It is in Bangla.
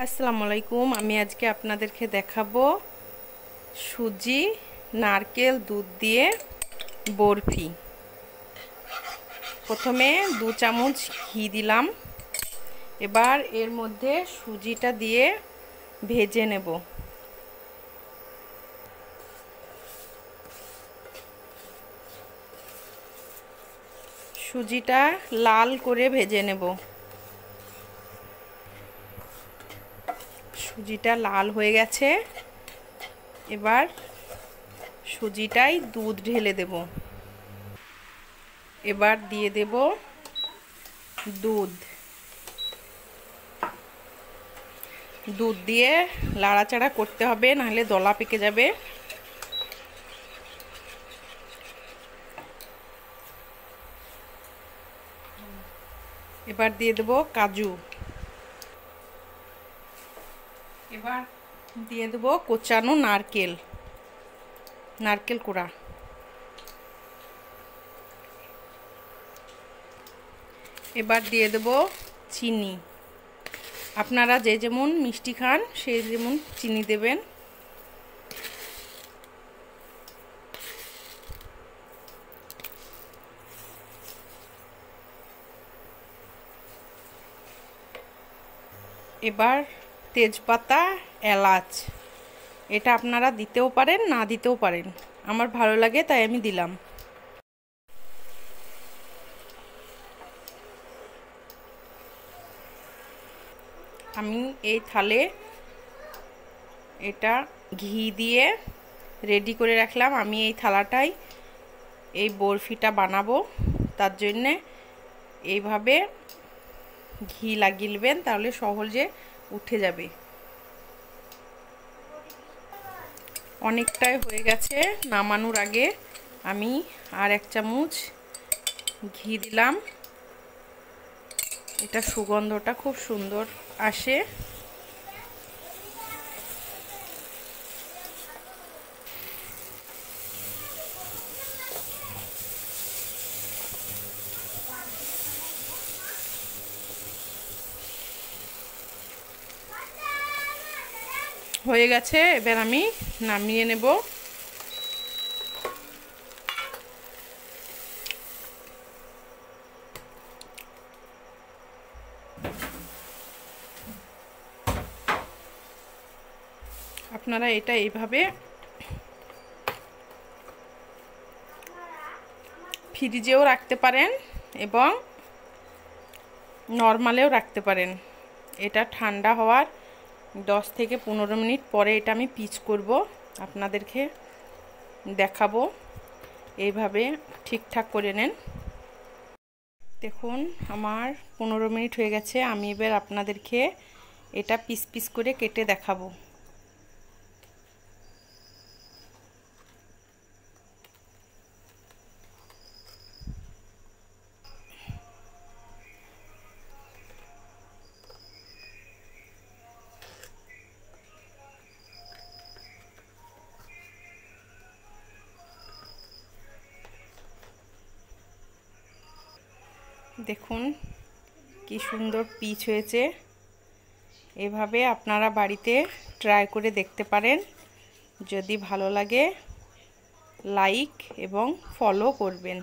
আসসালামু আলাইকুম। আমি আজকে আপনাদেরকে দেখাবো সুজি নারকেল দুধ দিয়ে বরফি। প্রথমে 2 চামচ ঘি দিলাম। এবার এর মধ্যে সুজিটা দিয়ে ভেজে নেব। সুজিটা লাল করে ভেজে নেব। সুজিটা লাল হয়ে গেছে। এবার সুজিটাই দুধ ঢেলে দেব। এবার দিয়ে দেব দুধ। দুধ দিয়ে লাড়াচাড়া করতে হবে, নাহলে দলা পেকে যাবে। এবার দিয়ে দেব কাজু। এবার দিয়ে দেব কোচানো নারকেল কোড়া। এবার দিয়ে দেব চিনি। আপনারা যে যেমন মিষ্টি খান সে যেমন চিনি দেবেন। এবার তেজপাতা, এলাচ, এটা আপনারা দিতেও পারেন, না দিতেও পারেন। আমার ভালো লাগে তাই আমি দিলাম। আমি এই থালে এটা ঘি দিয়ে রেডি করে রাখলাম। আমি এই থালাটাই এই বরফিটা বানাবো, তার জন্যে এইভাবে ঘি লাগিয়ে নেবেন, তাহলে সহজে উঠে যাবে। অনেকটাই হয়ে গেছে। নামানোর আগে আমি আর 1 চামচ ঘি দিলাম। এটা সুগন্ধটা খুব সুন্দর আসে। হয়ে গেছে। এবার আমি নামিয়ে নেব। আপনারা এটা এইভাবে ফ্রিজেও রাখতে পারেন এবং নরমালেও রাখতে পারেন। এটা ঠান্ডা হওয়ার 10 থেকে 15 মিনিট পরে এটা আমি পিচ করব, আপনাদেরকে দেখাবো। এইভাবে ঠিকঠাক করে নেন। দেখুন আমার 15 মিনিট হয়ে গেছে। আমি এবার আপনাদেরকে এটা পিস পিস করে কেটে দেখাবো। দেখুন কি সুন্দর পিচ হয়েছে। এভাবে আপনারা বাড়িতে ট্রাই করে দেখতে পারেন। যদি ভালো লাগে লাইক এবং ফলো করবেন।